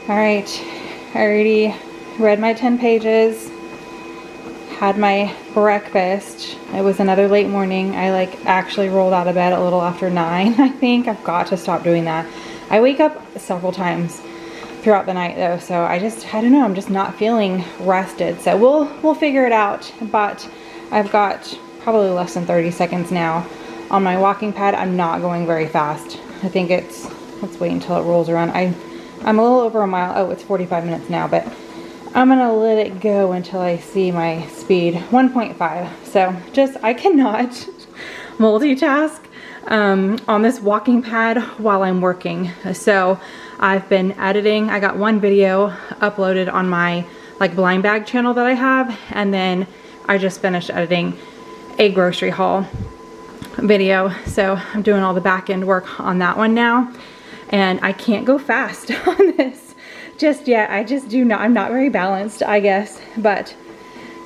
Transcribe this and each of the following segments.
All right, I already read my 10 pages, had my breakfast. It was another late morning. I actually rolled out of bed a little after 9, I think. I've got to stop doing that. I wake up several times throughout the night though, so I don't know, I'm just not feeling rested. So we'll figure it out, but I've got probably less than 30 seconds now on my walking pad. I'm not going very fast. I think let's wait until it rolls around. I'm a little over a mile. Oh, it's 45 minutes now, but I'm gonna let it go until I see my speed, 1.5. So I cannot multitask on this walking pad while I'm working. So I've been editing. I got one video uploaded on my blind bag channel that I have, and then I just finished editing a grocery haul video. So I'm doing all the back end work on that one now, and I can't go fast on this just yet. I'm not very balanced, I guess, but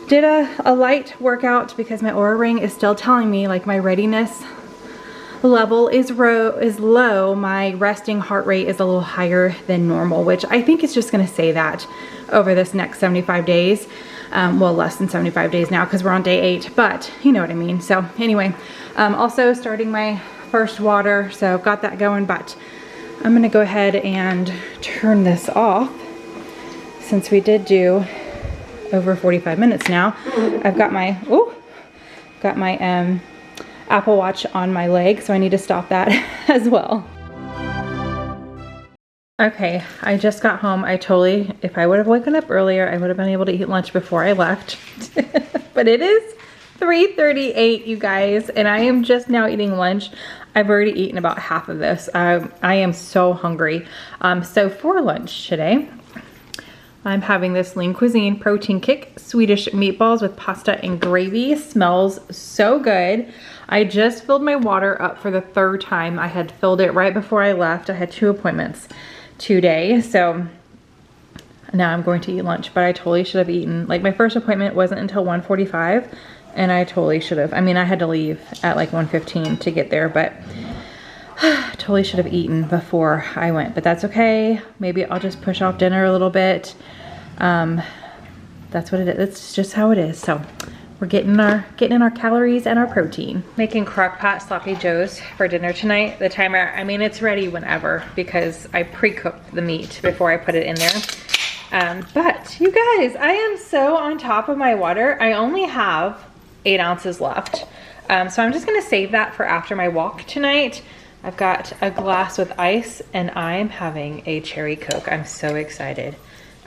did a light workout because my Oura ring is still telling me my readiness level is low. My resting heart rate is a little higher than normal, which I think is just gonna say that over this next 75 days. Well, less than 75 days now because we're on day 8, but you know what I mean. So anyway, also starting my first water, so I've got that going, but I'm gonna go ahead and turn this off since we did do over 45 minutes now. I've got my Apple Watch on my leg, so I need to stop that as well. Okay, I just got home. If I would have woken up earlier, I would have been able to eat lunch before I left. But it is 3:38, you guys, and I am just now eating lunch. I've already eaten about half of this. I am so hungry. So for lunch today, I'm having this Lean Cuisine Protein Kick Swedish meatballs with pasta and gravy. Smells so good. I just filled my water up for the 3rd time. I had filled it right before I left. I had 2 appointments today, so now I'm going to eat lunch, but I totally should have eaten. My first appointment wasn't until 1:45, and I totally should have. I mean, I had to leave at 1:15 to get there, but totally should have eaten before I went, but that's okay. Maybe I'll just push off dinner a little bit. That's what it is. It's just how it is. So we're getting in our calories and our protein. Making crock pot sloppy joes for dinner tonight. The timer, I mean, it's ready whenever because I pre-cooked the meat before I put it in there. But you guys, I am so on top of my water. I only have 8 ounces left. So I'm just gonna save that for after my walk tonight. I've got a glass with ice and I'm having a cherry Coke. I'm so excited.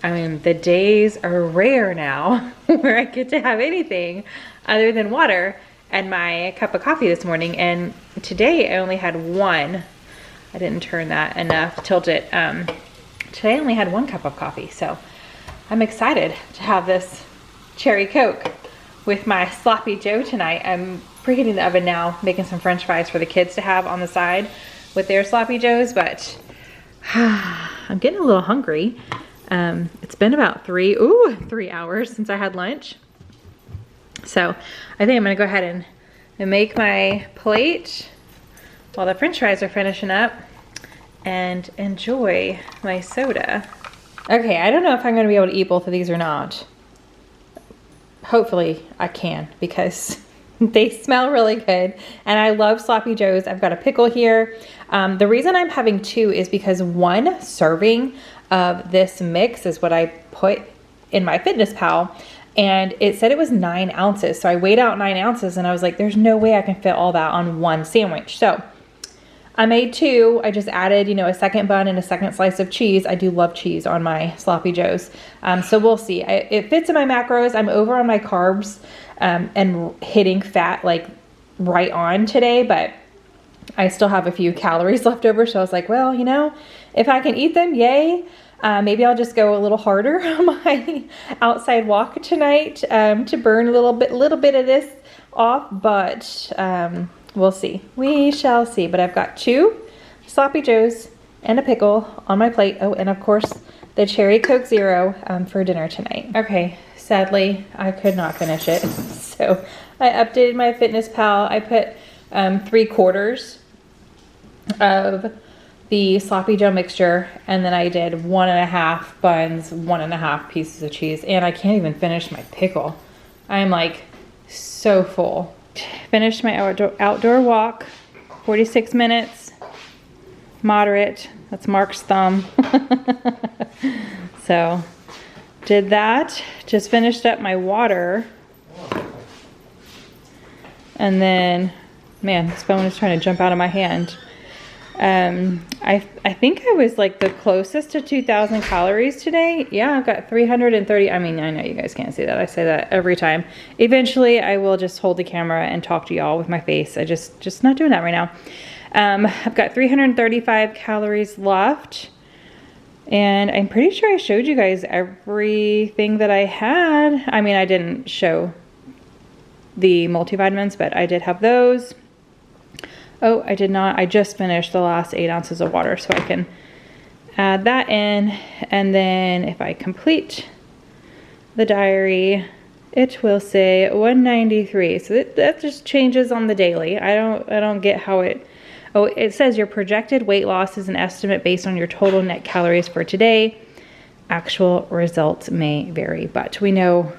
I mean, the days are rare now where I get to have anything other than water and my cup of coffee this morning. And today I only had one. I didn't turn that enough, tilt it. Today I only had 1 cup of coffee. So I'm excited to have this cherry Coke with my sloppy joe tonight. I'm preheating the oven now, making some French fries for the kids to have on the side with their sloppy joes, but I'm getting a little hungry. It's been about 3 hours since I had lunch. So I think I'm gonna go ahead and make my plate while the French fries are finishing up and enjoy my soda. Okay, I don't know if I'm gonna be able to eat both of these or not. Hopefully I can because they smell really good and I love sloppy joes. I've got a pickle here. The reason I'm having 2 is because 1 serving of this mix is what I put in my Fitness Pal, and it said it was 9 ounces. So I weighed out 9 ounces and I was like, there's no way I can fit all that on 1 sandwich. So I made 2. I just added, a second bun and a second slice of cheese. I do love cheese on my sloppy joes. So we'll see. It fits in my macros. I'm over on my carbs and hitting fat right on today, but I still have a few calories left over. So I was like, well, if I can eat them, yay. Maybe I'll just go a little harder on my outside walk tonight to burn a little bit of this off, but we'll see. We shall see. But I've got 2 sloppy joes and a pickle on my plate. Oh, and of course the cherry Coke Zero for dinner tonight. Okay, sadly I could not finish it. So I updated my Fitness Pal. I put 3/4 of the sloppy Joe mixture, and then I did 1.5 buns, 1.5 pieces of cheese, and I can't even finish my pickle. I'm like so full. Finished my outdoor walk, 46 minutes, moderate. That's Mark's thumb. So did that, just finished up my water. And then, man, this phone is trying to jump out of my hand. I think I was like the closest to 2,000 calories today. Yeah, I've got 330. I mean, I know you guys can't see that. I say that every time. Eventually, I will just hold the camera and talk to y'all with my face. I just not doing that right now. I've got 335 calories left. And I'm pretty sure I showed you guys everything that I had. I mean, I didn't show the multivitamins, but I did have those. Oh, I did not. I just finished the last 8 ounces of water, so I can add that in. And then if I complete the diary, it will say 193. So that just changes on the daily. I don't get how it... Oh, it says your projected weight loss is an estimate based on your total net calories for today. Actual results may vary, but we know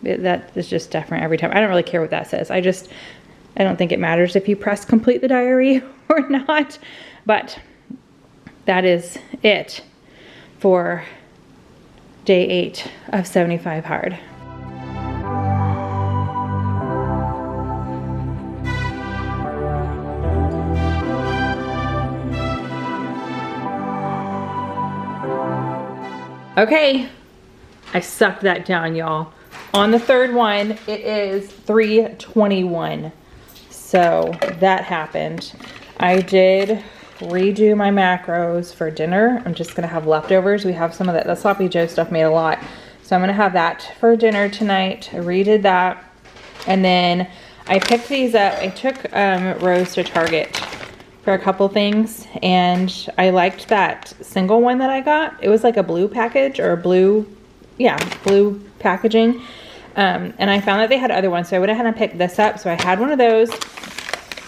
that is just different every time. I don't really care what that says. I don't think it matters if you press complete the diary or not, but that is it for day 8 of 75 hard. Okay, I sucked that down, y'all. On the third one, it is 321. So that happened. I did redo my macros for dinner. I'm just gonna have leftovers. We have some of that. The sloppy Joe stuff made a lot. So I'm gonna have that for dinner tonight. I redid that. And then I picked these up. I took Rose to Target for a couple things, and I liked that single one that I got. It was like a blue package, or blue packaging. And I found that they had other ones, so I went ahead and picked this up. So I had one of those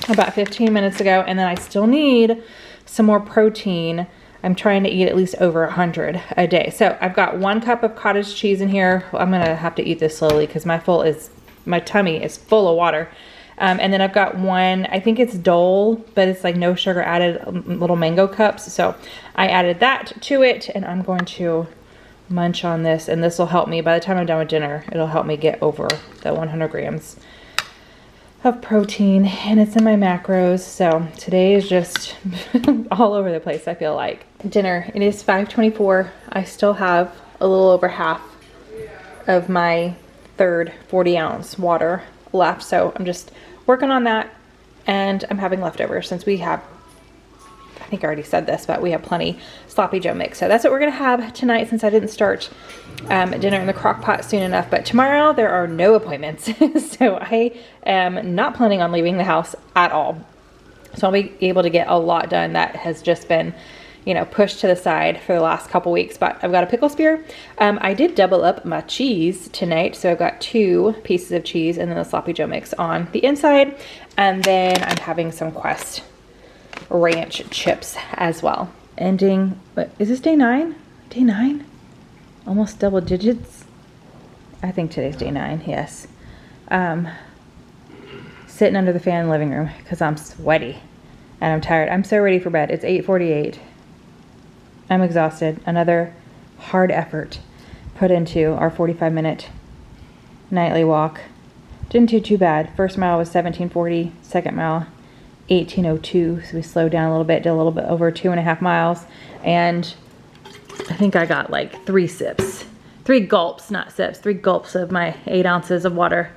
about 15 minutes ago, and then I still need some more protein. I'm trying to eat at least over 100 a day. So I've got 1 cup of cottage cheese in here. I'm gonna have to eat this slowly because my tummy is full of water. And then I've got 1, I think it's Dole, but it's like no sugar added, little mango cups. So I added that to it, and I'm going to munch on this, and this will help me. By the time I'm done with dinner, it'll help me get over the 100 grams of protein, and it's in my macros. So today is just all over the place, I feel like. Dinner, it is 5:24. I still have a little over half of my third 40-ounce water left, so I'm just working on that, and I'm having leftovers since we have, I think I already said this, but we have plenty sloppy Joe mix. So that's what we're gonna have tonight, since I didn't start dinner in the crock pot soon enough. But tomorrow there are no appointments. So I am not planning on leaving the house at all. So I'll be able to get a lot done that has just been, you know, pushed to the side for the last couple weeks. But I've got a pickle spear. I did double up my cheese tonight. So I've got 2 pieces of cheese and then the sloppy Joe mix on the inside. And then I'm having some Quest ranch chips as well. Ending, what is this, day 9? Day 9? Almost double digits. I think today's day 9, yes. Sitting under the fan in the living room because I'm sweaty and I'm tired. I'm so ready for bed. It's 8:48. I'm exhausted. Another hard effort put into our 45-minute nightly walk. Didn't do too bad. First mile was 17:40. Second mile 18:02, so we slowed down a little bit, did a little bit over 2.5 miles, and I think I got like 3 gulps, not sips, 3 gulps of my 8 ounces of water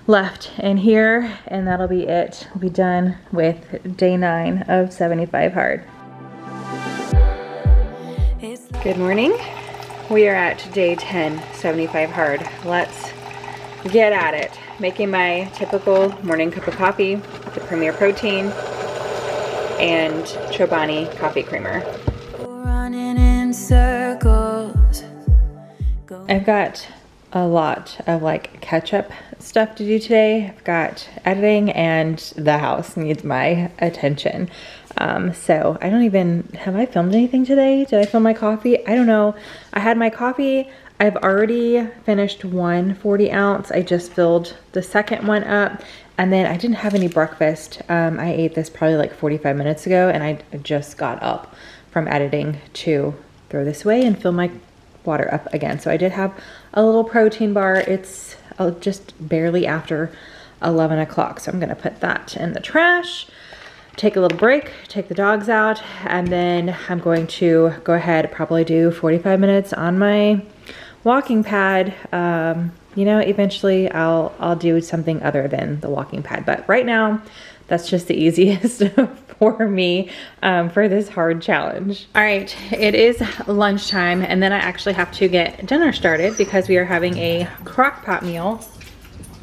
left in here, and that'll be it. We'll be done with day 9 of 75 hard. Good morning. We are at day 10, 75 hard. Let's get at it. Making my typical morning cup of coffee with the Premier Protein and Chobani coffee creamer. Running in circles. I've got a lot of like catch-up stuff to do today. I've got editing, and the house needs my attention. So I don't even, have I filmed anything today? Did I film my coffee? I don't know. I had my coffee. I've already finished one 40 ounce. I just filled the second one up, and then I didn't have any breakfast. I ate this probably like 45 minutes ago, and I just got up from editing to throw this away and fill my water up again. So I did have a little protein bar. It's just barely after 11 o'clock. So I'm gonna put that in the trash, take a little break, take the dogs out, and then I'm going to go ahead, probably do 45 minutes on my walking pad. You know, eventually I'll do something other than the walking pad, but right now that's just the easiest for me for this hard challenge. All right, it is lunchtime, and then I actually have to get dinner started because we are having a crock pot meal.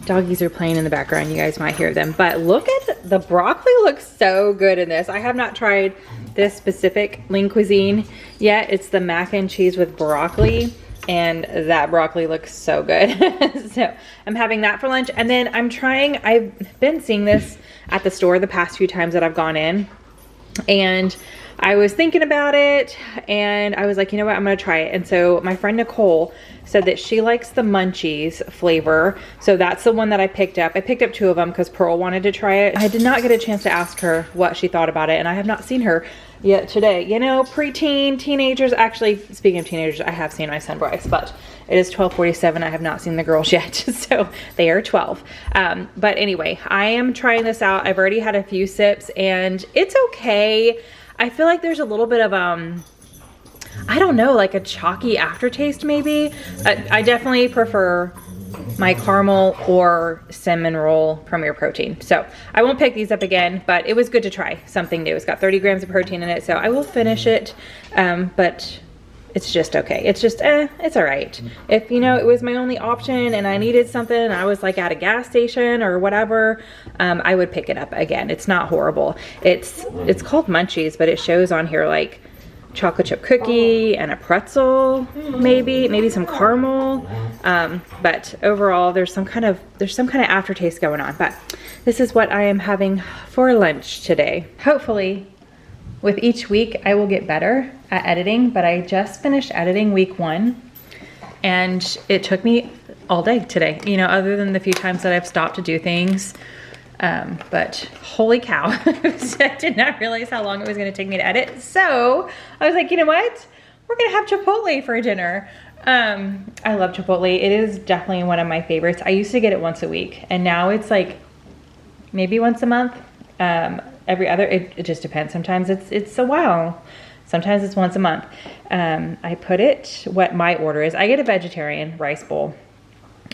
Doggies are playing in the background, you guys might hear them, but look at the broccoli, looks so good in this. I have not tried this specific lean cuisine yet. It's the mac and cheese with broccoli, and that broccoli looks so good. So I'm having that for lunch, and then I've been seeing this at the store the past few times that I've gone in, and I was thinking about it, and I was like, you know what, I'm gonna try it. And so my friend Nicole said that she likes the munchies flavor, so that's the one that I picked up. I picked up 2 of them because Pearl wanted to try it. I did not get a chance to ask her what she thought about it, and I have not seen her yet today. You know, preteen, teenagers, actually, speaking of teenagers, I have seen my son Bryce, but it is 12:47. I have not seen the girls yet, so they are 12. But anyway, I am trying this out. I've already had a few sips, and it's okay. I feel like there's a little bit of, I don't know, like a chalky aftertaste maybe. I definitely prefer my caramel or cinnamon roll Premier Protein. So I won't pick these up again, but it was good to try something new. It's got 30 grams of protein in it, so I will finish it, but it's just okay. It's just, it's all right. If, you know, it was my only option and I needed something and I was like at a gas station or whatever, I would pick it up again. It's not horrible. It's called Munchies, but it shows on here like chocolate chip cookie and a pretzel, maybe some caramel. But overall, there's some kind of aftertaste going on. But this is what I am having for lunch today. Hopefully, with each week, I will get better at editing, but I just finished editing week 1, and it took me all day today, you know, other than the few times that I've stopped to do things. But holy cow, I did not realize how long it was gonna take me to edit. So I was like, you know what? We're gonna have Chipotle for dinner. I love Chipotle. It is definitely one of my favorites. I used to get it once a week, and now it's like maybe once a month. Every other, it just depends. Sometimes it's a while. Sometimes it's once a month. I put it, what my order is. I get a vegetarian rice bowl,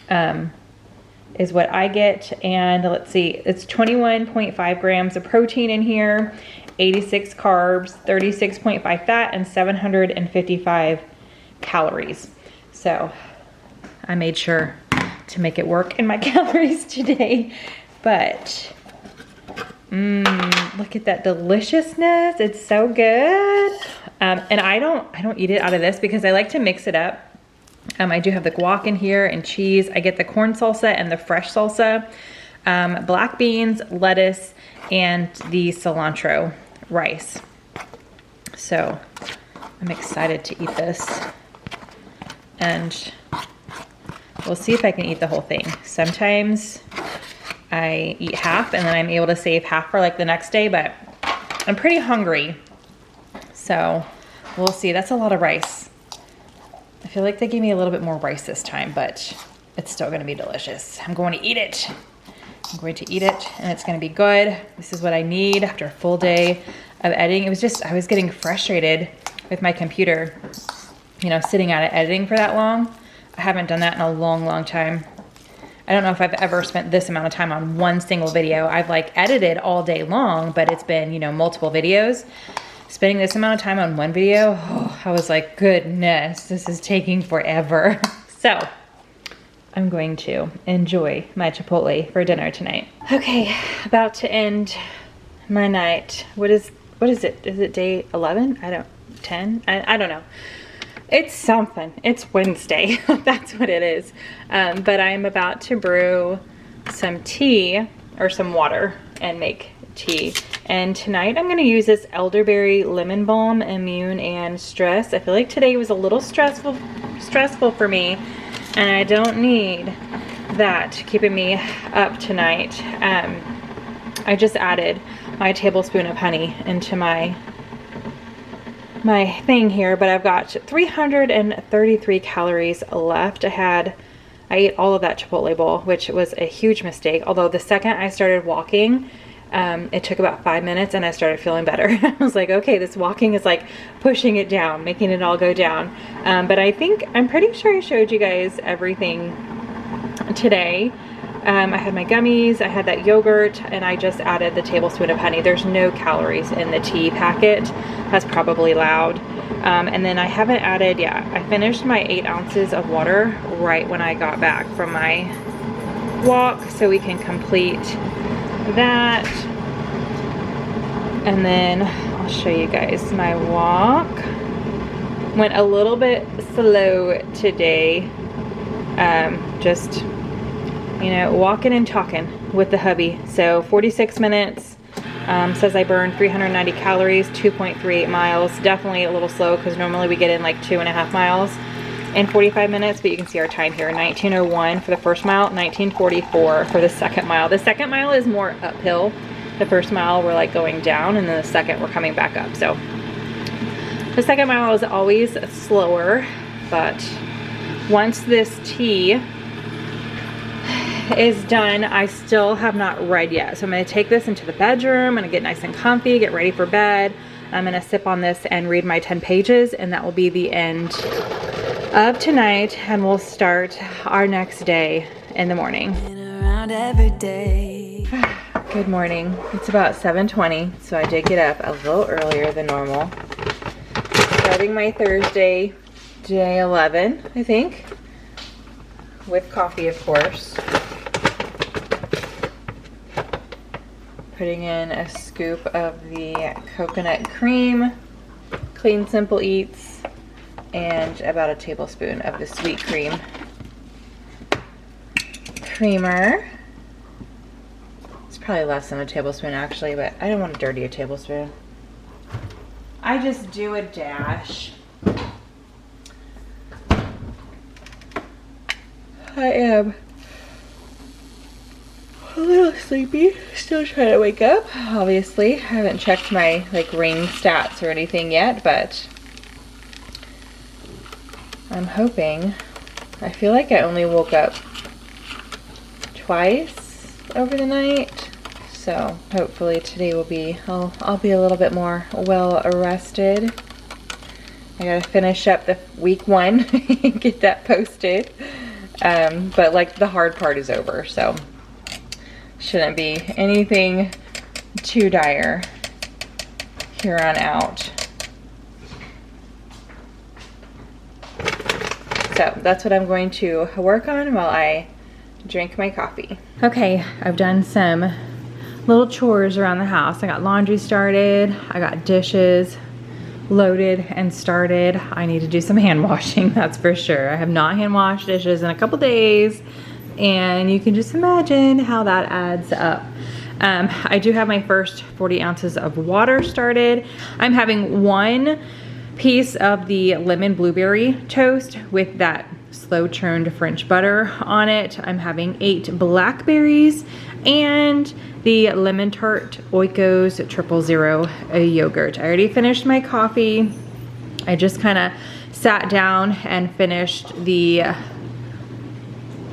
is what I get. And let's see, it's 21.5 grams of protein in here, 86 carbs, 36.5 fat, and 755 calories. So I made sure to make it work in my calories today, but look at that deliciousness. It's so good. And I don't eat it out of this because I like to mix it up. I do have the guac in here and cheese. I get the corn salsa and the fresh salsa, black beans, lettuce, and the cilantro rice. So I'm excited to eat this, and we'll see if I can eat the whole thing. Sometimes I eat half and then I'm able to save half for like the next day, but I'm pretty hungry. So we'll see. That's a lot of rice. I feel like they gave me a little bit more rice this time, but it's still gonna be delicious. I'm going to eat it. I'm going to eat it, and it's gonna be good. This is what I need after a full day of editing. It was just, I was getting frustrated with my computer, you know, sitting at it editing for that long. I haven't done that in a long, long time. I don't know if I've ever spent this amount of time on one single video. I've like edited all day long, but it's been, you know, multiple videos. Spending this amount of time on one video, I was like, goodness, this is taking forever. So I'm going to enjoy my Chipotle for dinner tonight. Okay, about to end my night. What is it? Is it day 11? 10? I don't know. It's something. It's Wednesday. That's what it is. But I'm about to brew some tea or some water, and make tea. And tonight I'm going to use this elderberry lemon balm, immune and stress. I feel like today was a little stressful for me, and I don't need that keeping me up tonight. I just added my tablespoon of honey into my thing here, but I've got 333 calories left. I ate all of that Chipotle bowl, which was a huge mistake. Although the second I started walking, it took about 5 minutes and I started feeling better. I was like, okay, this walking is like pushing it down, making it all go down. But I'm pretty sure I showed you guys everything today. I had my gummies, I had that yogurt, and I just added the tablespoon of honey. There's no calories in the tea packet. That's probably loud. And then I haven't added, I finished my 8 ounces of water right when I got back from my walk, so we can complete that. And then I'll show you guys my walk. Went a little bit slow today. Just, you know, walking and talking with the hubby. So 46 minutes. Says I burned 390 calories, 2.38 miles. Definitely a little slow because normally we get in like 2.5 miles in 45 minutes, but you can see our time here, 19:01 for the first mile, 19:44 for the second mile. The second mile is more uphill. The first mile we're like going down, and then the second we're coming back up. So the second mile is always slower, but once this tea is done, I still have not read yet. So I'm gonna take this into the bedroom. I'm gonna get nice and comfy, get ready for bed. I'm gonna sip on this and read my 10 pages, and that will be the end of tonight, and we'll start our next day in the morning. Good morning. It's about 7:20, so I did get up a little earlier than normal. Starting my Thursday, day 11, I think, with coffee, of course. Putting in a scoop of the coconut cream, Clean Simple Eats, and about a tablespoon of the sweet cream creamer. It's probably less than a tablespoon actually, but I don't want to dirty a tablespoon. I just do a dash. I am a little sleepy, still trying to wake up. Obviously, I haven't checked my like ring stats or anything yet, but I'm hoping. I feel like I only woke up twice over the night, so hopefully today will be, I'll be a little bit more well rested. I gotta finish up the week 1 and get that posted. But like the hard part is over, so shouldn't be anything too dire here on out. So that's what I'm going to work on while I drink my coffee. Okay, I've done some little chores around the house. I got laundry started, I got dishes loaded and started. I need to do some hand washing, that's for sure. I have not hand washed dishes in a couple days, and you can just imagine how that adds up. I do have my first 40 ounces of water started. I'm having 1 piece of the lemon blueberry toast with that slow churned French butter on it. I'm having 8 blackberries and the lemon tart Oikos 000 yogurt. I already finished my coffee. I just kind of sat down and finished the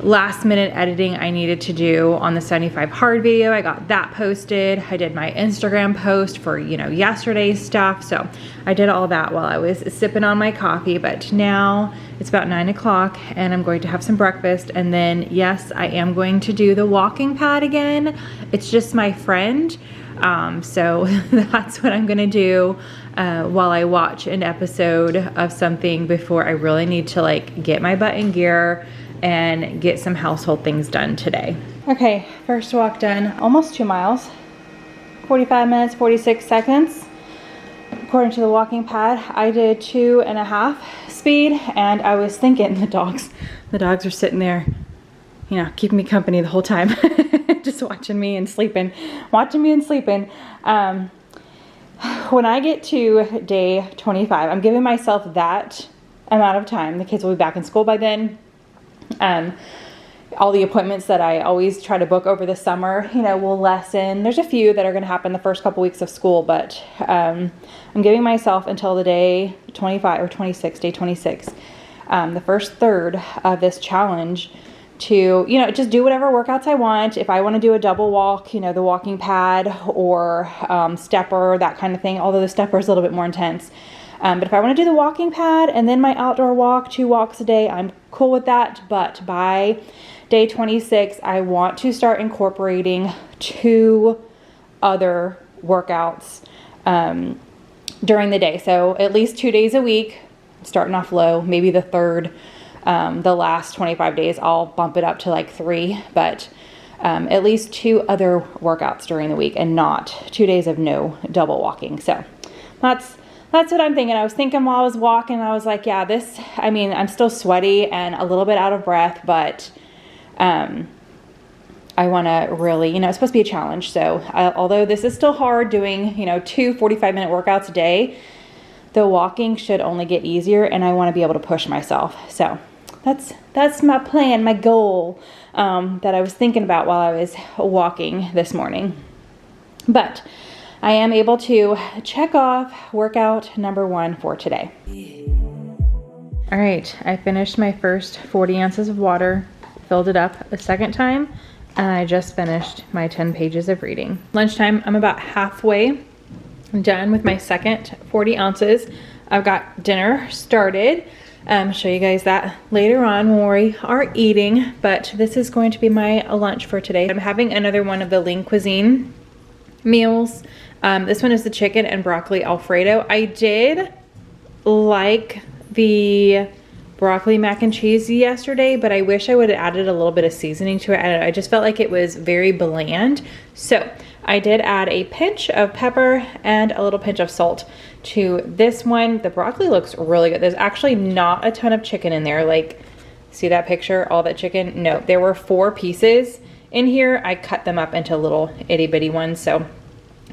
last minute editing I needed to do on the 75 hard video. I got that posted. I did my Instagram post for, you know, yesterday's stuff. So I did all that while I was sipping on my coffee, but now it's about 9 o'clock and I'm going to have some breakfast. And then yes, I am going to do the walking pad again. It's just my friend. So that's what I'm gonna do while I watch an episode of something before I really need to like get my butt in gear and get some household things done today. Okay, first walk done, almost 2 miles, 45 minutes, 46 seconds. According to the walking pad, I did 2.5 speed, and I was thinking the dogs are sitting there you know, keeping me company the whole time. Just watching me and sleeping. When I get to day 25, I'm giving myself that amount of time. The kids will be back in school by then. All the appointments that I always try to book over the summer, you know, will lessen. There's a few that are going to happen the first couple weeks of school, but I'm giving myself until the day 25 or 26, day 26, the first third of this challenge to, you know, just do whatever workouts I want. If I want to do a double walk, you know, the walking pad or stepper, that kind of thing, although the stepper is a little bit more intense. But if I want to do the walking pad and then my outdoor walk, 2 walks a day, I'm cool with that. But by day 26, I want to start incorporating 2 other workouts during the day. So at least 2 days a week, starting off low, maybe the third. The last 25 days, I'll bump it up to like 3, but at least 2 other workouts during the week and not 2 days of no double walking. So that's what I'm thinking. I was thinking while I was walking, I was like, yeah, I mean, I'm still sweaty and a little bit out of breath, but I want to really, you know, it's supposed to be a challenge. So although this is still hard doing, you know, 2 45-minute workouts a day, the walking should only get easier, and I want to be able to push myself. So that's my plan, my goal that I was thinking about while I was walking this morning. But I am able to check off workout number 1 for today. All right, I finished my first 40 ounces of water, filled it up a second time, and I just finished my 10 pages of reading. Lunchtime, I'm about halfway done with my second 40 ounces. I've got dinner started. Show you guys that later on when we are eating, but this is going to be my lunch for today. I'm having another one of the Lean Cuisine meals. This one is the chicken and broccoli Alfredo. I did like the broccoli mac and cheese yesterday, but I wish I would have added a little bit of seasoning to it. I just felt like it was very bland. So I did add a pinch of pepper and a little pinch of salt to this one. The broccoli looks really good. There's actually not a ton of chicken in there. Like, see that picture? All that chicken? No, there were 4 pieces in here. I cut them up into little itty bitty ones. So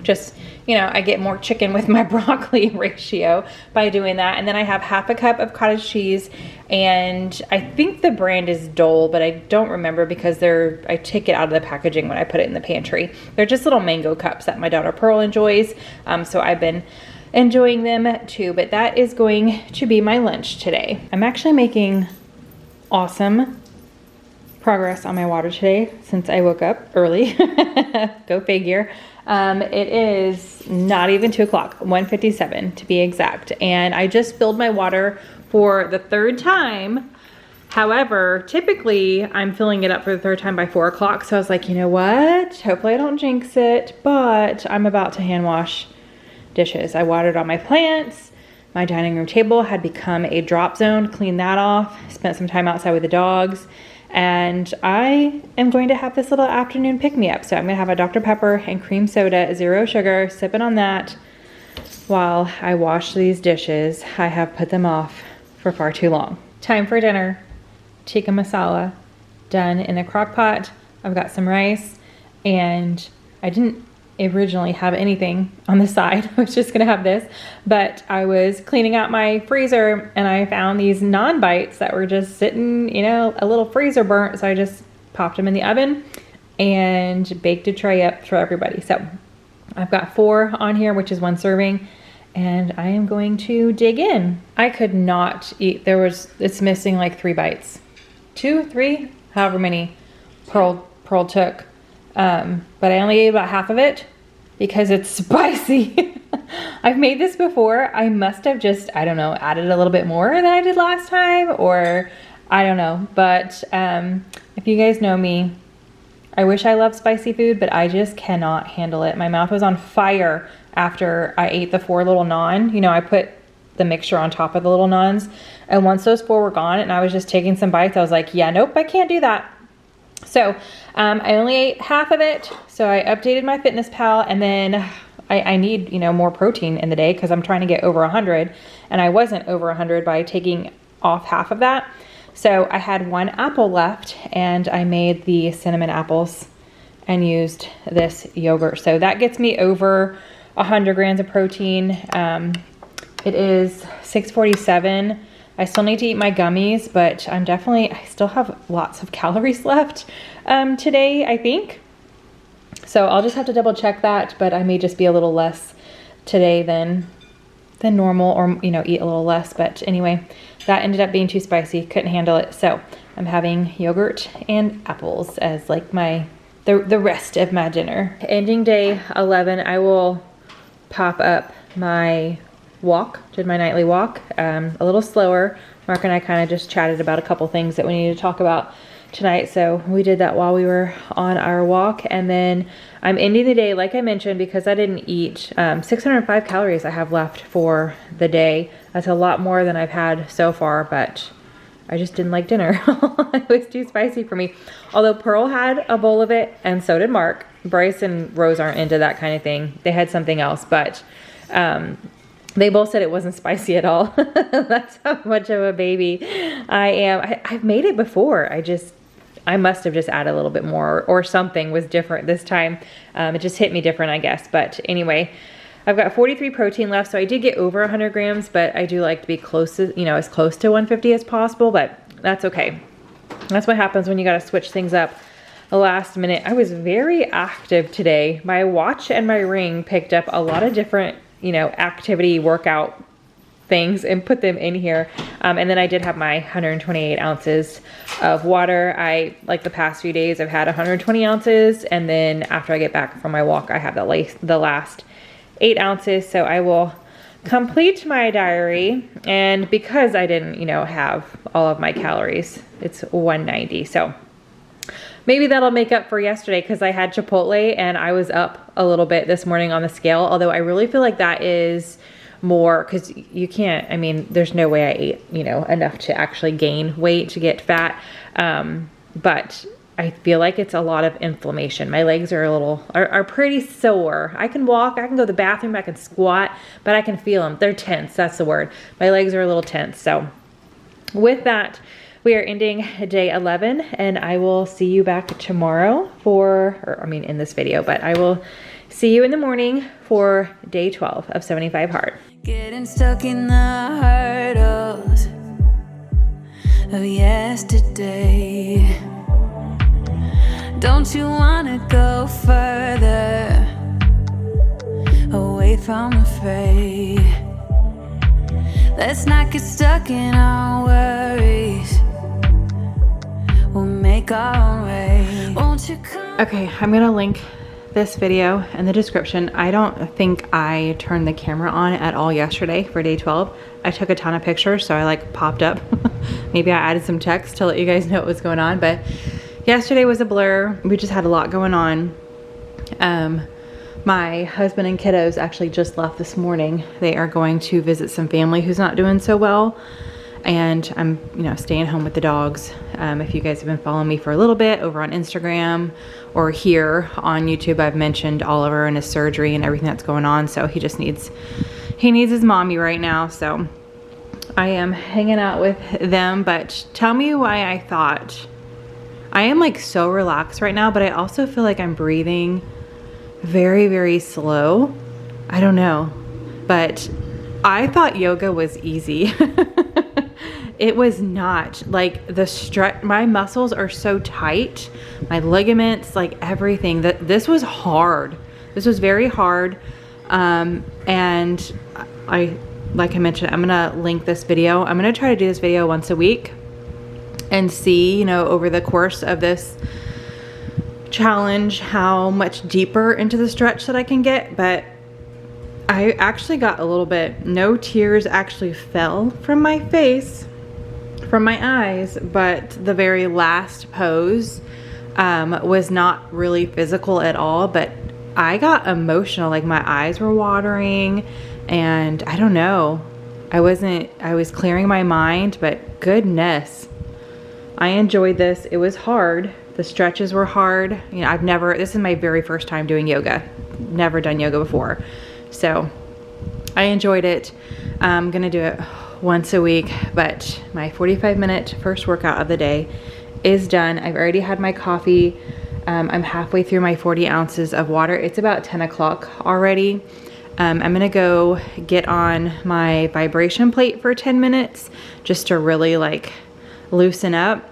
just, you know, I get more chicken with my broccoli ratio by doing that. And then I have half a cup of cottage cheese, and I think the brand is Dole, but I don't remember because I take it out of the packaging when I put it in the pantry. They're just little mango cups that my daughter Pearl enjoys. So I've been enjoying them too, but that is going to be my lunch today. I'm actually making awesome progress on my water today since I woke up early. Go figure. It is not even 2 o'clock, 1:57 to be exact. And I just filled my water for the 3rd time. However, typically I'm filling it up for the 3rd time by 4 o'clock. So I was like, you know what? Hopefully I don't jinx it, but I'm about to hand wash dishes. I watered all my plants. My dining room table had become a drop zone. Cleaned that off. Spent some time outside with the dogs. And I am going to have this little afternoon pick-me-up. So I'm going to have a Dr. Pepper and cream soda, 0 sugar, sipping on that while I wash these dishes. I have put them off for far too long. Time for dinner. Tikka masala done in a crock pot. I've got some rice, and I didn't originally have anything on the side. I was just gonna have this, but I was cleaning out my freezer and I found these non-bites that were just sitting, you know, a little freezer burnt. So I just popped them in the oven and baked a tray up for everybody. So I've got 4 on here, which is 1 serving, and I am going to dig in. I could not eat. It's missing like 3 bites, 2, 3, however many Pearl took. But I only ate about half of it because it's spicy. I've made this before. I must have just, I don't know, added a little bit more than I did last time, or I don't know. But if you guys know me, I wish I loved spicy food, but I just cannot handle it. My mouth was on fire after I ate the 4 little naan. You know, I put the mixture on top of the little naans, and once those 4 were gone and I was just taking some bites, I was like, yeah, nope, I can't do that. So I only ate half of it. So I updated my FitnessPal, and then I need, you know, more protein in the day because I'm trying to get over 100, and I wasn't over 100 by taking off half of that. So I had one apple left and I made the cinnamon apples and used this yogurt. So that gets me over 100 grams of protein. It is 6:47. I still need to eat my gummies, but I still have lots of calories left today, I think. So I'll just have to double check that, but I may just be a little less today than normal, or, you know, eat a little less. But anyway, that ended up being too spicy, couldn't handle it. So I'm having yogurt and apples as like the rest of my dinner. Ending day 11, I will pop up my walk, did my nightly walk, a little slower. Mark and I kind of just chatted about a couple things that we need to talk about tonight. So we did that while we were on our walk. And then I'm ending the day, like I mentioned, because I didn't eat 605 calories I have left for the day. That's a lot more than I've had so far, but I just didn't like dinner. It was too spicy for me. Although Pearl had a bowl of it, and so did Mark. Bryce and Rose aren't into that kind of thing. They had something else, but they both said it wasn't spicy at all. That's how much of a baby I am. I've made it before. I must have just added a little bit more, or something was different this time. It just hit me different, I guess. But anyway, I've got 43 protein left, so I did get over 100 grams, but I do like to be close to, you know, as close to 150 as possible, but that's okay. That's what happens when you got to switch things up the last minute. I was very active today. My watch and my ring picked up a lot of different, you know, activity workout things and put them in here. And then I did have my 128 ounces of water. Like the past few days, I've had 120 ounces. And then after I get back from my walk, I have the last 8 ounces. So I will complete my diary. And because I didn't, you know, have all of my calories, it's 190. So maybe that'll make up for yesterday, because I had Chipotle and I was up a little bit this morning on the scale. Although I really feel like that is more, because you can't, I mean, there's no way I ate, you know, enough to actually gain weight, to get fat. But I feel like it's a lot of inflammation. My legs are are pretty sore. I can walk, I can go to the bathroom, I can squat, but I can feel them. They're tense, that's the word. My legs are a little tense. So with that, we are ending day 11, and I will see you back tomorrow in this video, but I will see you in the morning for day 12 of 75 hard. Getting stuck in the hurdles of yesterday. Don't you wanna go further away from the fray? Let's not get stuck in our worries. We'll make our own way. Won't you come? Okay, I'm gonna link this video in the description. I don't think I turned the camera on at all yesterday for day 12. I took a ton of pictures, so I like popped up. Maybe I added some text to let you guys know what was going on, but yesterday was a blur. We just had a lot going on. My husband and kiddos actually just left this morning. They are going to visit some family who's not doing so well. And I'm, you know, staying home with the dogs. If you guys have been following me for a little bit over on Instagram or here on YouTube, I've mentioned Oliver and his surgery and everything that's going on. So he needs his mommy right now. So I am hanging out with them. But tell me why I thought I am like so relaxed right now, but I also feel like I'm breathing very, very slow. I don't know, but I thought yoga was easy. It was not. Like the stretch, my muscles are so tight, my ligaments, like everything. This was hard. This was very hard. And like I mentioned, I'm gonna link this video. I'm gonna try to do this video once a week and see, you know, over the course of this challenge, how much deeper into the stretch that I can get. But I actually got a little bit, no tears actually fell from my face, from my eyes, but the very last pose was not really physical at all, but I got emotional. Like my eyes were watering, and I don't know, I was clearing my mind, but goodness, I enjoyed this. It was hard. The stretches were hard. You know, this is my very first time doing yoga. Never done yoga before. So I enjoyed it. I'm gonna do it once a week, but my 45-minute first workout of the day is done. I've already had my coffee. I'm halfway through my 40 ounces of water. It's about 10 o'clock already. I'm gonna go get on my vibration plate for 10 minutes just to really like loosen up.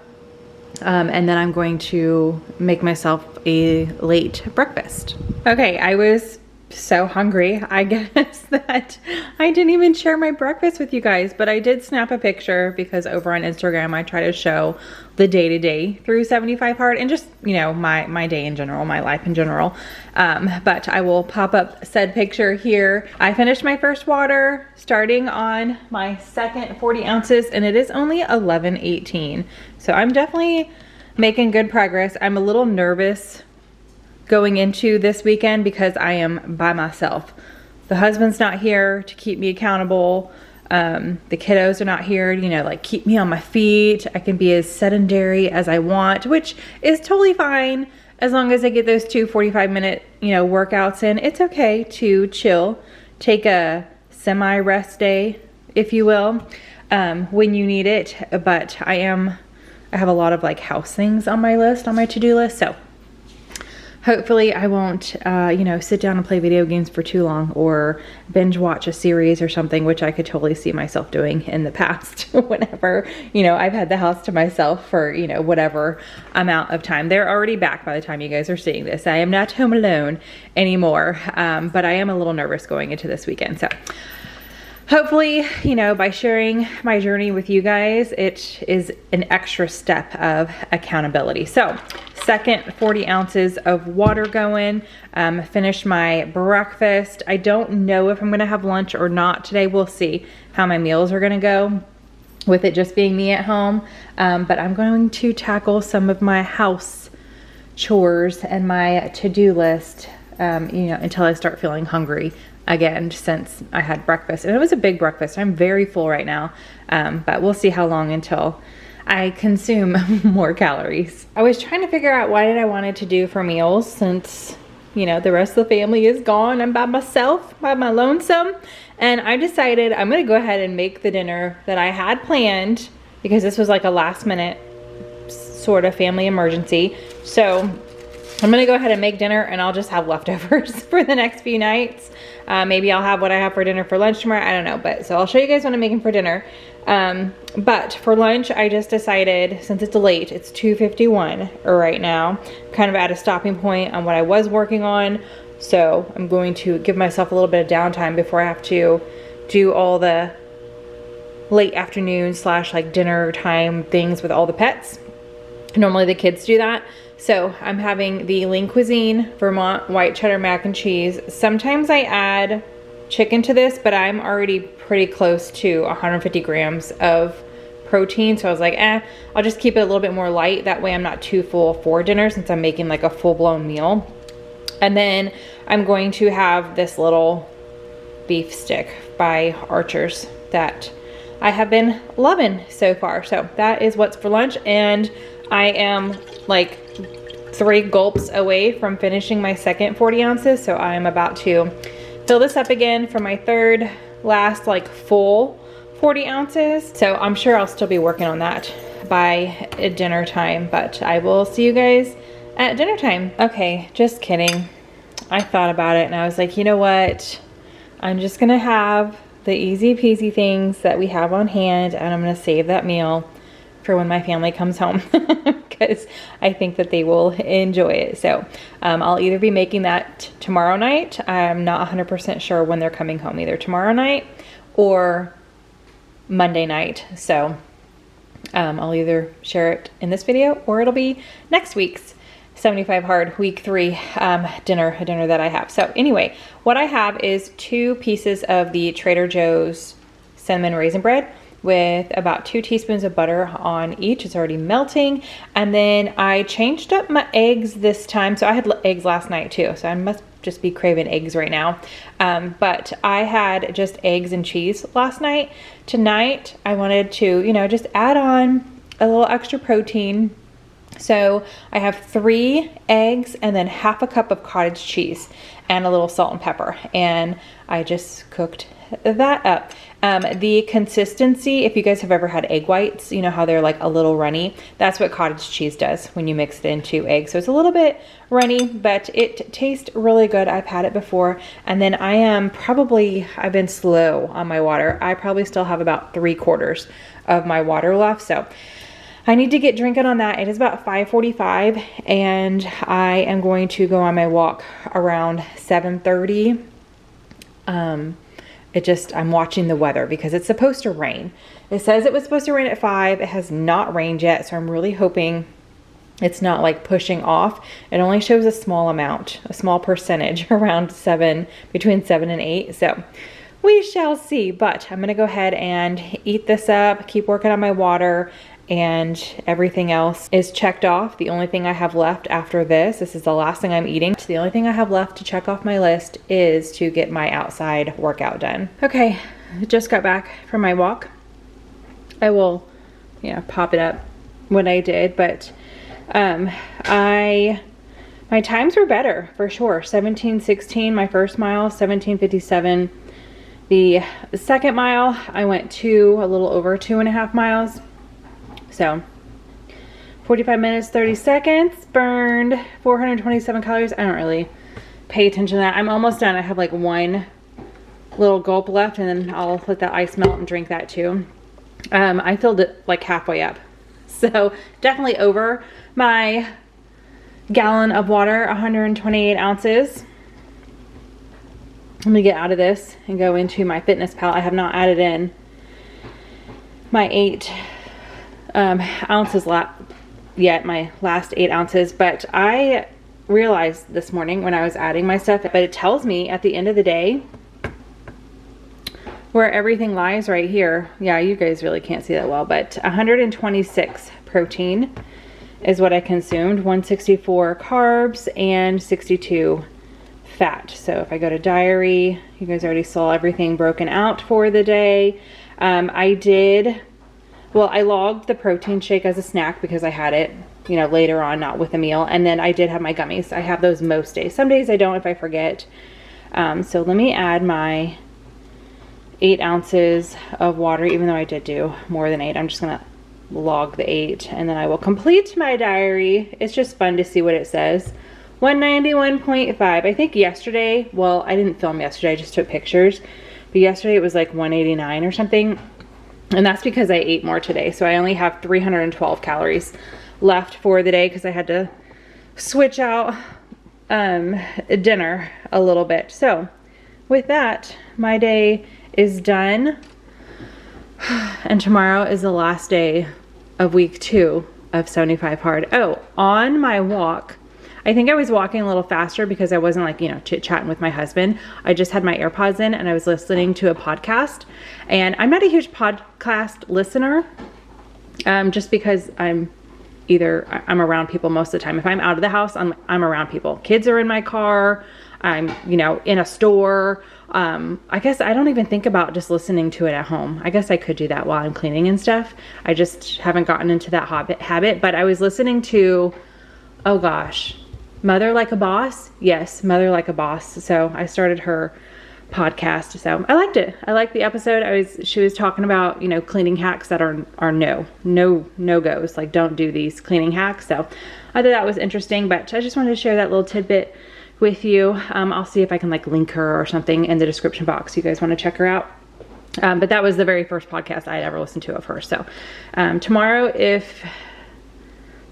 And then I'm going to make myself a late breakfast. Okay, I was so hungry. I guess that I didn't even share my breakfast with you guys, but I did snap a picture because over on Instagram I try to show the day-to-day through 75 hard and just, you know, my day in general, my life in general. But I will pop up said picture here. I finished my first water starting on my second 40 ounces and it is only 11:18. So I'm definitely making good progress. I'm a little nervous going into this weekend because I am by myself. The husband's not here to keep me accountable. The kiddos are not here to, you know, like keep me on my feet. I can be as sedentary as I want, which is totally fine as long as I get those 2 45-minute, you know, workouts in. It's okay to chill, take a semi-rest day, if you will, when you need it. But I have a lot of like house things on my list, on my to-do list. So hopefully I won't, you know, sit down and play video games for too long or binge watch a series or something, which I could totally see myself doing in the past whenever, you know, I've had the house to myself for, you know, whatever amount of time. They're already back by the time you guys are seeing this. I am not home alone anymore, but I am a little nervous going into this weekend. So hopefully, you know, by sharing my journey with you guys, it is an extra step of accountability. So second 40 ounces of water going, finished my breakfast. I don't know if I'm gonna have lunch or not today. We'll see how my meals are gonna go with it just being me at home. But I'm going to tackle some of my house chores and my to-do list, you know, until I start feeling hungry again, since I had breakfast. And it was a big breakfast. I'm very full right now, but we'll see how long until I consume more calories. I was trying to figure out what I wanted to do for meals since, you know, the rest of the family is gone. I'm by myself, by my lonesome. And I decided I'm gonna go ahead and make the dinner that I had planned because this was like a last minute sort of family emergency. So I'm gonna go ahead and make dinner and I'll just have leftovers for the next few nights. Maybe I'll have what I have for dinner for lunch tomorrow. I don't know, but so I'll show you guys what I'm making for dinner. But for lunch, I just decided, since it's late, it's 2:51 right now, I'm kind of at a stopping point on what I was working on. So I'm going to give myself a little bit of downtime before I have to do all the late afternoon / like dinner time things with all the pets. Normally the kids do that. So I'm having the Lean Cuisine Vermont white cheddar mac and cheese. Sometimes I add chicken to this, but I'm already pretty close to 150 grams of protein. So I was like, I'll just keep it a little bit more light. That way I'm not too full for dinner since I'm making like a full-blown meal. And then I'm going to have this little beef stick by Archer's that I have been loving so far. So that is what's for lunch. And I am like 3 gulps away from finishing my second 40 ounces. So I'm about to fill this up again for my third last like full 40 ounces. So I'm sure I'll still be working on that by dinner time, but I will see you guys at dinner time. Okay, just kidding. I thought about it and I was like, you know what? I'm just gonna have the easy peasy things that we have on hand and I'm gonna save that meal for when my family comes home because I think that they will enjoy it. So I'll either be making that tomorrow night. I'm not 100% sure when they're coming home, either tomorrow night or Monday night. So I'll either share it in this video or it'll be next week's 75 hard week 3 dinner that I have. So anyway, what I have is 2 pieces of the Trader Joe's cinnamon raisin bread with about 2 teaspoons of butter on each. It's already melting. And then I changed up my eggs this time. So I had eggs last night too. So I must just be craving eggs right now. But I had just eggs and cheese last night. Tonight, I wanted to, you know, just add on a little extra protein. So I have 3 eggs and then half a cup of cottage cheese and a little salt and pepper. And I just cooked that up. The consistency, if you guys have ever had egg whites, you know how they're like a little runny. That's what cottage cheese does when you mix it into eggs. So it's a little bit runny, but it tastes really good. I've had it before. And then I've been slow on my water. I probably still have about 3/4 of my water left. So I need to get drinking on that. It is about 5:45 and I am going to go on my walk around 7:30. I'm watching the weather because it's supposed to rain. It says it was supposed to rain at 5. It has not rained yet. So I'm really hoping it's not like pushing off. It only shows a small amount, a small percentage around between 7 and 8. So we shall see, but I'm going to go ahead and eat this up, keep working on my water, and everything else is checked off. The only thing I have left after this is the last thing I'm eating. So the only thing I have left to check off my list is to get my outside workout done. Okay, just got back from my walk. I will, pop it up when I did, but my times were better for sure. 17:16 my first mile, 17:57 the second mile. I went a little over 2.5 miles. So 45 minutes, 30 seconds, burned 427 calories. I don't really pay attention to that. I'm almost done. I have like one little gulp left and then I'll let that ice melt and drink that too. I filled it like halfway up. So definitely over my gallon of water, 128 ounces. Let me get out of this and go into my fitness pal. I have not added in my 8 ounces yet, my last 8 ounces, but I realized this morning when I was adding my stuff, but it tells me at the end of the day where everything lies right here. Yeah, you guys really can't see that well, but 126 protein is what I consumed, 164 carbs, and 62 fat. So if I go to diary, you guys already saw everything broken out for the day. I logged the protein shake as a snack because I had it, later on, not with a meal. And then I did have my gummies. I have those most days. Some days I don't if I forget. So let me add my 8 ounces of water, even though I did do more than 8. I'm just going to log the 8 and then I will complete my diary. It's just fun to see what it says. 191.5. I think yesterday, well, I didn't film yesterday. I just took pictures. But yesterday it was like 189 or something. And that's because I ate more today. So I only have 312 calories left for the day because I had to switch out dinner a little bit. So with that, my day is done. And tomorrow is the last day of week 2 of 75 hard. Oh, on my walk, I think I was walking a little faster because I wasn't like, chit-chatting with my husband. I just had my AirPods in and I was listening to a podcast. And I'm not a huge podcast listener, just because I'm around people most of the time. If I'm out of the house, I'm around people. Kids are in my car. I'm, in a store. I guess I don't even think about just listening to it at home. I guess I could do that while I'm cleaning and stuff. I just haven't gotten into that habit. But I was listening to, oh gosh, Mother Like a Boss. Yes, Mother Like a Boss. So I started her podcast. So I liked it. I liked the episode. She was talking about, cleaning hacks that are no goes. Like, don't do these cleaning hacks. So I thought that was interesting, but I just wanted to share that little tidbit with you. I'll see if I can link her or something in the description box. You guys want to check her out. But that was the very first podcast I had ever listened to of hers. So tomorrow, if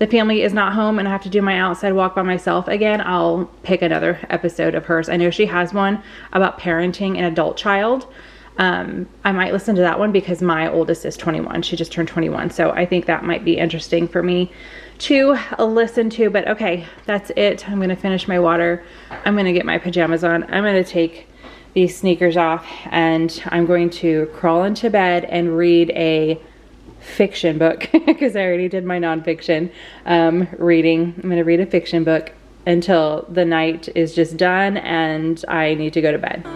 the family is not home and I have to do my outside walk by myself again, I'll pick another episode of hers. I know she has one about parenting an adult child. I might listen to that one because my oldest is 21. She just turned 21. So I think that might be interesting for me to listen to. But okay, that's it. I'm going to finish my water. I'm going to get my pajamas on. I'm going to take these sneakers off and I'm going to crawl into bed and read a fiction book because I already did my nonfiction reading. I'm going to read a fiction book until the night is just done and I need to go to bed.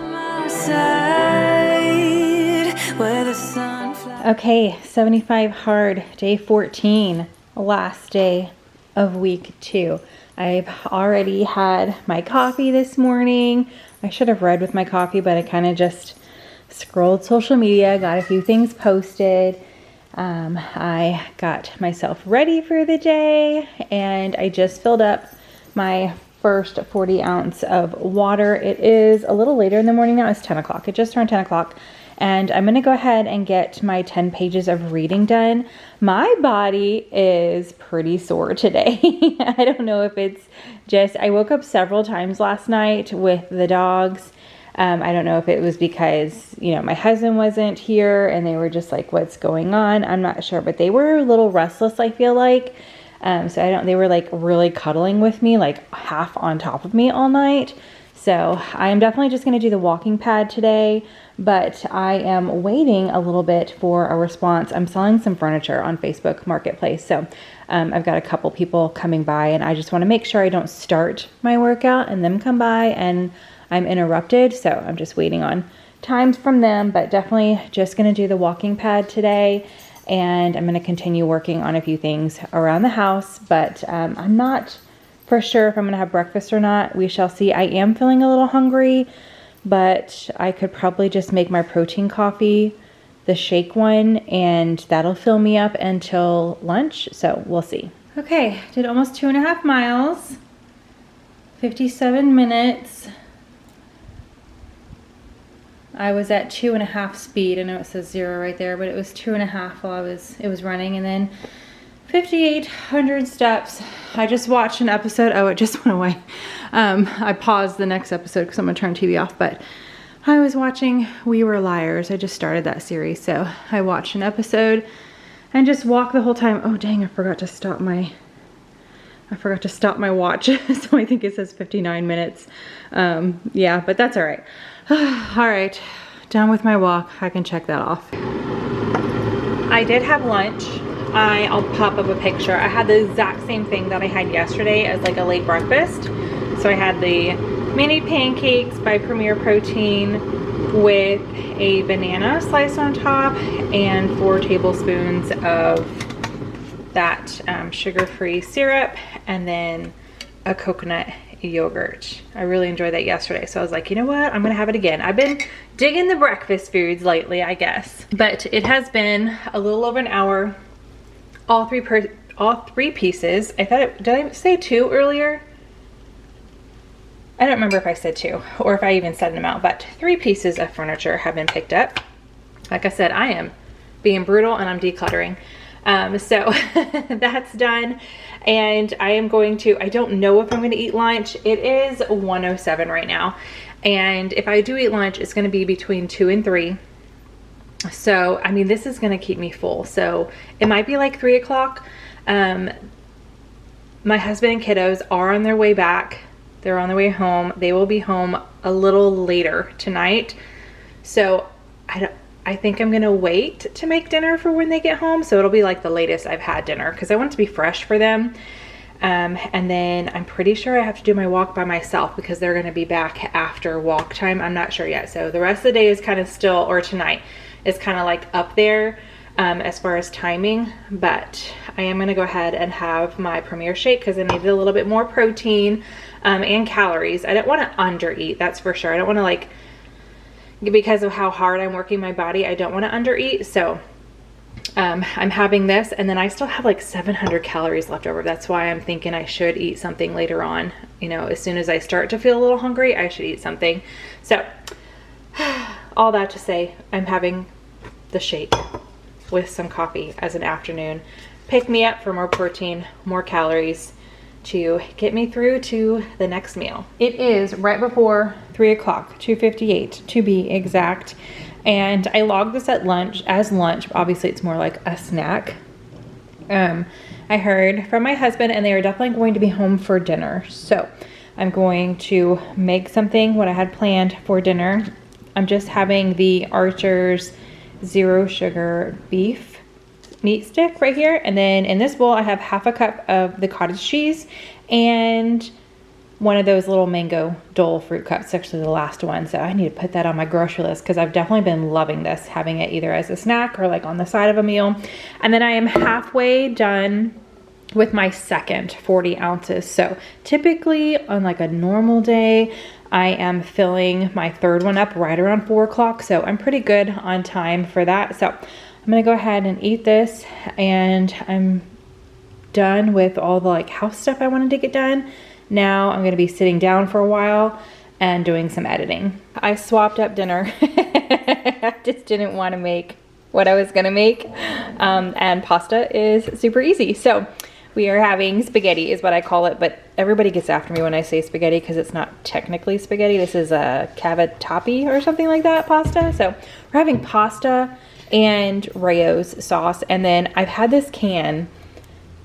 Okay, 75 hard, day 14, last day of week 2. I've already had my coffee this morning. I should have read with my coffee, but I kind of just scrolled social media, got a few things posted. I got myself ready for the day, and I just filled up my first 40 ounce of water. It is a little later in the morning now. It's 10 o'clock. It just turned 10 o'clock. And I'm going to go ahead and get my 10 pages of reading done. My body is pretty sore today. I don't know if it's just, I woke up several times last night with the dogs. I don't know if it was because, you know, my husband wasn't here and they were just like, what's going on? I'm not sure, but they were a little restless, I feel like. They were like really cuddling with me, like half on top of me all night. So I am definitely just going to do the walking pad today, but I am waiting a little bit for a response. I'm selling some furniture on Facebook Marketplace. So I've got a couple people coming by, and I just want to make sure I don't start my workout and them come by and I'm interrupted. So I'm just waiting on times from them, but definitely just going to do the walking pad today. And I'm going to continue working on a few things around the house, but I'm not for sure if I'm going to have breakfast or not. We shall see. I am feeling a little hungry, but I could probably just make my protein coffee, the shake one, and that'll fill me up until lunch. So we'll see. Okay, did almost 2.5 miles, 57 minutes. I was at 2.5 speed. I know it says 0 right there, but it was 2.5 while it was running, and then 5,800 steps. I just watched an episode. Oh, it just went away. I paused the next episode because I'm gonna turn TV off, but I was watching We Were Liars. I just started that series, so I watched an episode and just walked the whole time. Oh dang, I forgot to stop my watch. So I think it says 59 minutes. Yeah, but that's all right. All right, done with my walk. I can check that off. I did have lunch. I'll pop up a picture. I had the exact same thing that I had yesterday as like a late breakfast. So I had the mini pancakes by Premier Protein with a banana sliced on top and 4 tablespoons of that sugar-free syrup, and then a coconut yogurt. I really enjoyed that yesterday, so I was like, you know what, I'm gonna have it again. I've been digging the breakfast foods lately, I guess, but it has been a little over an hour. All three pieces. I thought did I say 2 earlier? I don't remember if I said 2 or if I even said an amount, but 3 pieces of furniture have been picked up. Like I said, I am being brutal and I'm decluttering. So that's done, and I am going to, I don't know if I'm going to eat lunch. It is 1:07 right now, and if I do eat lunch, it's going to be between 2 and 3. So, I mean, this is going to keep me full. So it might be like 3 o'clock. My husband and kiddos are on their way back. They're on their way home. They will be home a little later tonight. So I think I'm going to wait to make dinner for when they get home. So it'll be like the latest I've had dinner because I want it to be fresh for them. And then I'm pretty sure I have to do my walk by myself because they're going to be back after walk time. I'm not sure yet. So the rest of the day is kind of still, or tonight is kind of like up there as far as timing. But I am going to go ahead and have my Premier shake because I needed a little bit more protein and calories. I don't want to undereat, that's for sure. I don't want to, like, because of how hard I'm working my body, I don't want to undereat. So I'm having this, and then I still have like 700 calories left over. That's why I'm thinking I should eat something later on. You know, as soon as I start to feel a little hungry, I should eat something. So all that to say, I'm having the shake with some coffee as an afternoon pick me up for more protein, more calories, to get me through to the next meal. It is right before 3 o'clock, 2:58 to be exact. And I logged this at lunch as lunch. Obviously it's more like a snack. I heard from my husband and they are definitely going to be home for dinner. So I'm going to make something what I had planned for dinner. I'm just having the Archer's zero sugar beef meat stick right here, and then in this bowl I have half a cup of the cottage cheese and one of those little mango Dole fruit cups, actually the last one. So I need to put that on my grocery list because I've definitely been loving this, having it either as a snack or like on the side of a meal. And then I am halfway done with my second 40 ounces. So typically on like a normal day, I am filling my third one up right around 4 o'clock. So I'm pretty good on time for that. So I'm gonna go ahead and eat this, and I'm done with all the like house stuff I wanted to get done. Now I'm gonna be sitting down for a while and doing some editing. I swapped up dinner. I just didn't want to make what I was gonna make. And pasta is super easy. So we are having spaghetti is what I call it, but everybody gets after me when I say spaghetti because it's not technically spaghetti. This is a cavatappi or something like that pasta. So we're having pasta and Rayo's sauce. And then I've had this can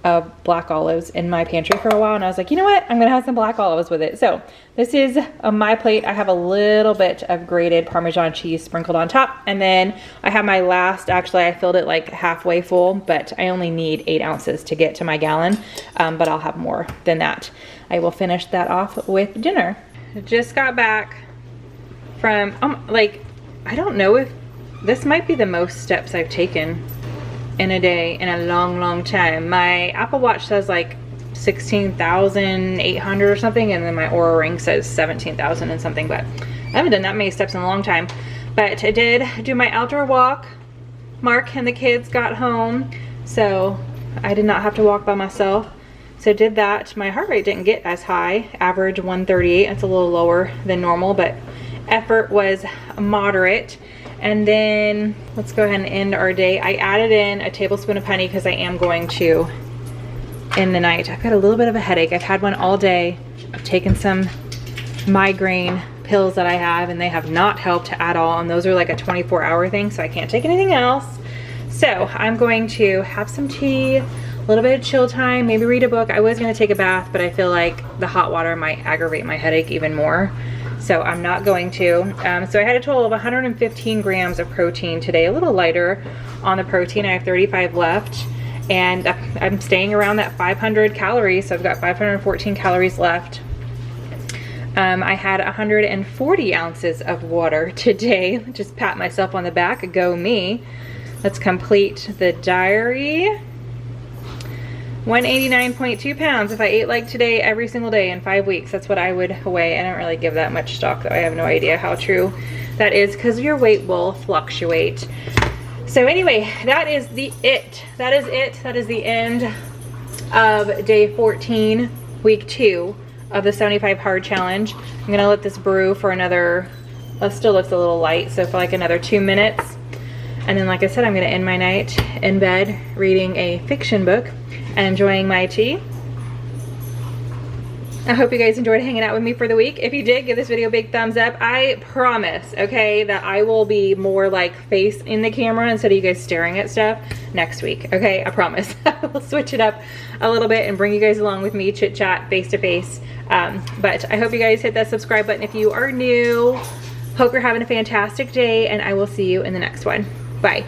of black olives in my pantry for a while, and I was like, you know what, I'm gonna have some black olives with it. So this is on my plate. I have a little bit of grated Parmesan cheese sprinkled on top, and then I have my last, actually I filled it like halfway full, but I only need 8 ounces to get to my gallon, but I'll have more than that. I will finish that off with dinner. Just got back from like, I don't know if this might be the most steps I've taken in a day in a long time. My Apple Watch says like 16,800 or something, and then my Oura Ring says 17,000 and something, but I haven't done that many steps in a long time. But I did do my outdoor walk. Mark and the kids got home, so I did not have to walk by myself. So did that. My heart rate didn't get as high, average 138. It's a little lower than normal, but effort was moderate. And then let's go ahead and end our day. I added in a tablespoon of honey because I am going to end the night. I've got a little bit of a headache. I've had one all day. I've taken some migraine pills that I have, and they have not helped at all. And those are like a 24-hour thing, so I can't take anything else. So I'm going to have some tea, a little bit of chill time, maybe read a book. I was gonna take a bath, but I feel like the hot water might aggravate my headache even more. So I'm not going to. So I had a total of 115 grams of protein today, a little lighter on the protein. I have 35 left, and I'm staying around that 500 calories. So I've got 514 calories left. I had 140 ounces of water today. Just pat myself on the back, go me. Let's complete the diary. 189.2 pounds if I ate like today every single day in 5 weeks. That's what I would weigh. I don't really give that much stock though. I have no idea how true that is because your weight will fluctuate. So anyway, that is it. That is it. That is the end of day 14, week 2 of the 75 hard challenge. I'm gonna let this brew for another, it still looks a little light, so for like another 2 minutes. And then like I said, I'm gonna end my night in bed reading a fiction book and enjoying my tea. I hope you guys enjoyed hanging out with me for the week. If you did, give this video a big thumbs up. I promise, okay, that I will be more like face in the camera instead of you guys staring at stuff next week, okay? I promise. I will switch it up a little bit and bring you guys along with me, chit chat, face to face. But I hope you guys hit that subscribe button if you are new. Hope you're having a fantastic day, and I will see you in the next one. Bye.